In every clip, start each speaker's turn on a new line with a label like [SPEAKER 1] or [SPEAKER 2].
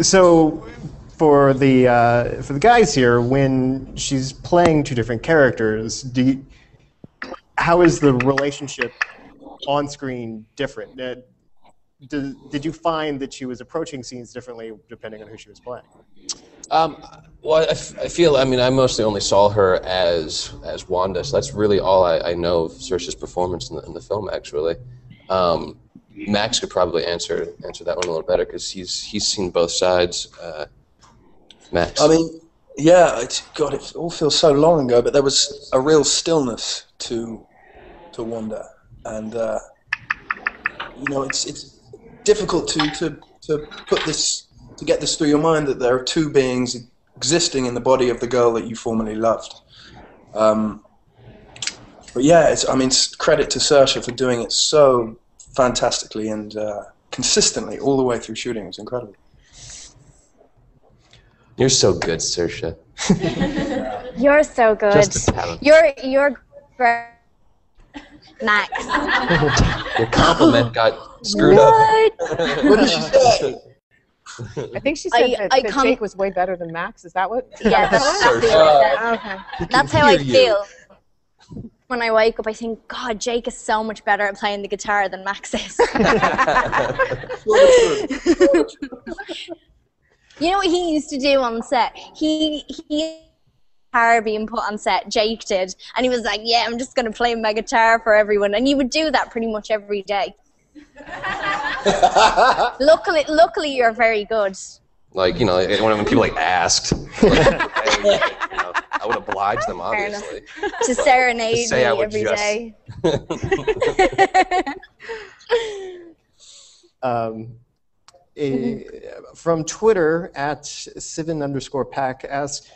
[SPEAKER 1] So for the guys here, when she's playing two different characters, how is the relationship on screen different? Did you find that she was approaching scenes differently depending on who she was playing?
[SPEAKER 2] Well, I feel, I mean, I mostly only saw her as Wanda, so that's really all I know of Saoirse's performance in the film, actually. Max could probably answer that one a little better, because he's seen both sides. Max?
[SPEAKER 3] I mean, yeah, God, it all feels so long ago, but there was a real stillness to Wanda, and you know, it's difficult to put this, to get this through your mind, that there are two beings existing in the body of the girl that you formerly loved. But yeah, I mean, credit to Saoirse for doing it so fantastically and consistently all the way through shooting. It was incredible.
[SPEAKER 2] You're so good, Saoirse.
[SPEAKER 4] You're so good.
[SPEAKER 2] Just a talent.
[SPEAKER 4] You're great, Max.
[SPEAKER 2] Your compliment got screwed up.
[SPEAKER 3] What did she say?
[SPEAKER 5] I think she said that Jake was way better than Max. Is that what?
[SPEAKER 4] Yeah, that's exactly what I said.
[SPEAKER 5] Okay.
[SPEAKER 4] That's how I feel. When I wake up, I think, God, Jake is so much better at playing the guitar than Max is. You know what he used to do on set? He guitar being put on set, Jake did, and he was like, yeah, I'm just going to play my guitar for everyone. And he would do that pretty much every day. Luckily, you're very good.
[SPEAKER 2] Like, you know, when people like asked, I would oblige them, obviously.
[SPEAKER 4] To serenade me every day.
[SPEAKER 1] From Twitter, @Sivan_Pack asks,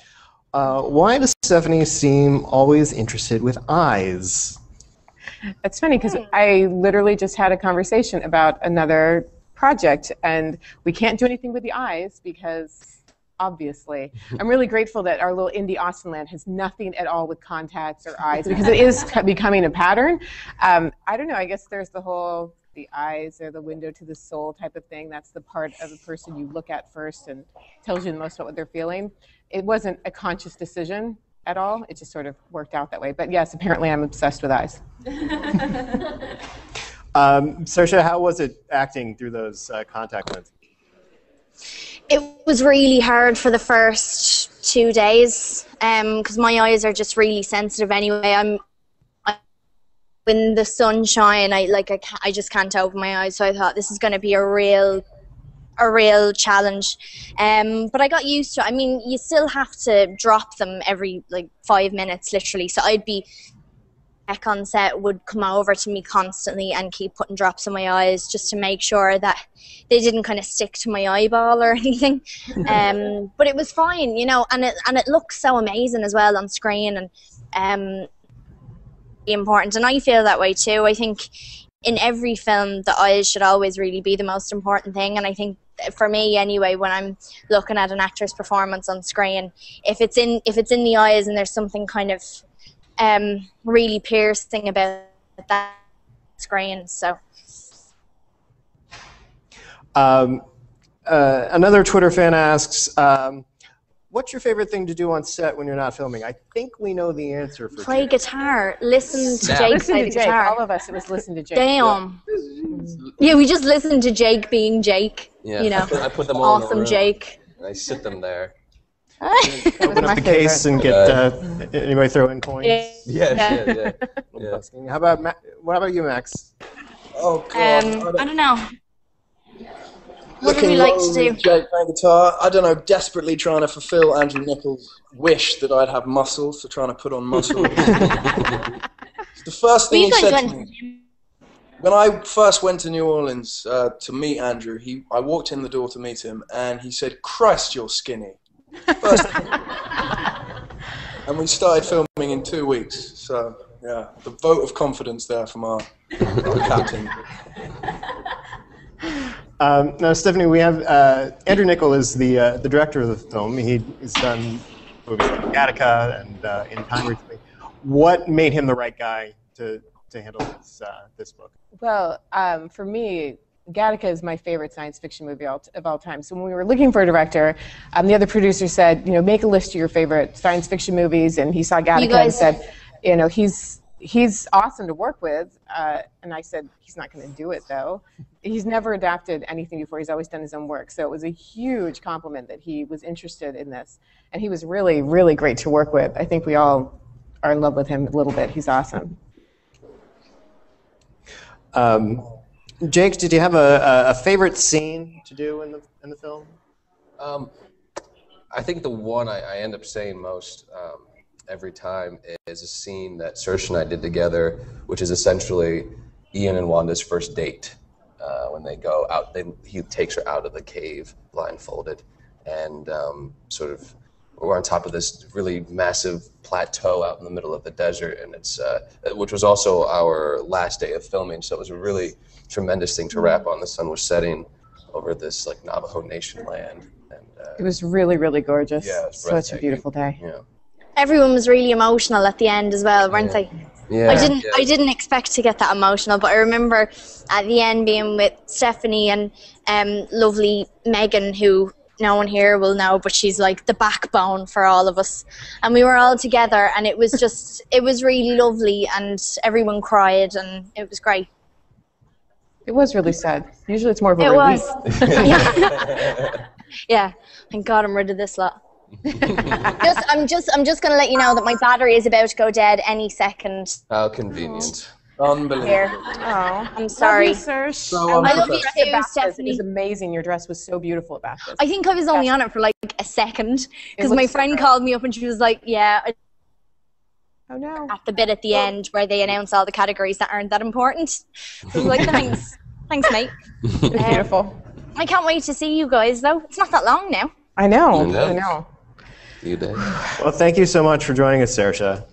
[SPEAKER 1] why does Stephanie seem always interested with eyes?
[SPEAKER 5] It's funny because I literally just had a conversation about another project, and we can't do anything with the eyes because, obviously, I'm really grateful that our little indie Austin land has nothing at all with contacts or eyes, because it is becoming a pattern. I don't know, I guess there's the eyes are the window to the soul type of thing. That's the part of a person you look at first and tells you the most about what they're feeling. It wasn't a conscious decision at all. It just sort of worked out that way. But yes, apparently I'm obsessed with eyes.
[SPEAKER 1] Saoirse, how was it acting through those contact lenses?
[SPEAKER 4] It was really hard for the first 2 days because my eyes are just really sensitive anyway. In the sunshine, I just can't open my eyes. So I thought this is going to be a real challenge. But I got used to it. I mean, you still have to drop them every 5 minutes, literally. So I'd be back on set, would come over to me constantly and keep putting drops in my eyes just to make sure that they didn't kind of stick to my eyeball or anything. But it was fine, you know, and it looks so amazing as well on screen, and important, and I feel that way too. I think in every film the eyes should always really be the most important thing, and I think for me anyway, when I'm looking at an actor's performance on screen, if it's in the eyes and there's something kind of really piercing about that screen. So
[SPEAKER 1] another Twitter fan asks, what's your favorite thing to do on set when you're not filming? I think we know the answer for
[SPEAKER 4] play guitar. Listen to Jake play the guitar.
[SPEAKER 5] All of us, it was listen to Jake.
[SPEAKER 4] Damn. Yeah, we just listened to Jake being Jake.
[SPEAKER 2] Yeah,
[SPEAKER 4] you know,
[SPEAKER 2] I put them all
[SPEAKER 4] awesome
[SPEAKER 2] in a room,
[SPEAKER 4] Jake.
[SPEAKER 2] and I sit them there.
[SPEAKER 1] Open up the case and get anybody throw in coins.
[SPEAKER 2] Yeah.
[SPEAKER 1] How about what about you, Max?
[SPEAKER 3] Oh God,
[SPEAKER 4] I don't know. What do we like to do?
[SPEAKER 3] Jake playing guitar. I don't know. Desperately trying to fulfill Andrew Nichols' wish that I'd have muscles, so trying to put on muscle. It's the first thing he said to me. When I first went to New Orleans to meet Andrew, I walked in the door to meet him, and he said, "Christ, you're skinny." First and we started filming in 2 weeks. So yeah, the vote of confidence there from our captain.
[SPEAKER 1] Now, Stephanie, we have Andrew Niccol is the director of the film. He's done movies like Gattaca and In Time recently. What made him the right guy to handle this book?
[SPEAKER 5] Well, for me, Gattaca is my favorite science fiction movie of all time. So when we were looking for a director, the other producer said, make a list of your favorite science fiction movies, and he saw Gattaca and said, he's awesome to work with. And I said, he's not going to do it, though. He's never adapted anything before. He's always done his own work. So it was a huge compliment that he was interested in this. And he was really, really great to work with. I think we all are in love with him a little bit. He's awesome.
[SPEAKER 1] Jake, did you have a favorite scene to do in the film?
[SPEAKER 2] I think the one I end up saying most every time is a scene that Saoirse and I did together, which is essentially Ian and Wanda's first date. When they go out, he takes her out of the cave blindfolded, and sort of we're on top of this really massive plateau out in the middle of the desert, and it's which was also our last day of filming, so it was a really tremendous thing to wrap on. The sun was setting over this like Navajo Nation land, and
[SPEAKER 5] it was really, really gorgeous.
[SPEAKER 2] Yeah, it was
[SPEAKER 5] such a beautiful day.
[SPEAKER 2] Yeah.
[SPEAKER 4] Everyone was really emotional at the end as well, weren't they?
[SPEAKER 2] Yeah.
[SPEAKER 4] I didn't expect to get that emotional, but I remember at the end being with Stephanie and lovely Megan, who no one here will know, but she's like the backbone for all of us. And we were all together, and it was really lovely, and everyone cried, and it was great.
[SPEAKER 5] It was really sad. Usually it's more of a relief.
[SPEAKER 4] Yeah. Yeah. Thank God I'm rid of this lot. I'm just gonna let you know that my battery is about to go dead any second.
[SPEAKER 2] How convenient.
[SPEAKER 3] Unbelievable.
[SPEAKER 4] Here.
[SPEAKER 5] Oh,
[SPEAKER 4] I'm sorry.
[SPEAKER 5] Love you, Saoirse.
[SPEAKER 3] So
[SPEAKER 4] I love you too,
[SPEAKER 5] It
[SPEAKER 4] Stephanie.
[SPEAKER 5] was amazing. Your dress was so beautiful about this.
[SPEAKER 4] I think I was only on it for like a second because my friend called me up and she was like, "Yeah."
[SPEAKER 5] Oh no.
[SPEAKER 4] At the bit at the end where they announce all the categories that aren't that important. I was like, thanks, mate.
[SPEAKER 5] It's beautiful.
[SPEAKER 4] I can't wait to see you guys though. It's not that long now.
[SPEAKER 5] I know.
[SPEAKER 2] I know. You did.
[SPEAKER 1] Well, thank you so much for joining us, Saoirse.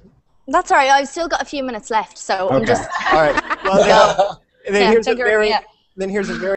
[SPEAKER 4] That's all right. I've still got a few minutes left, so I'm just.
[SPEAKER 1] All right. Well, then here's a
[SPEAKER 4] don't worry,
[SPEAKER 1] very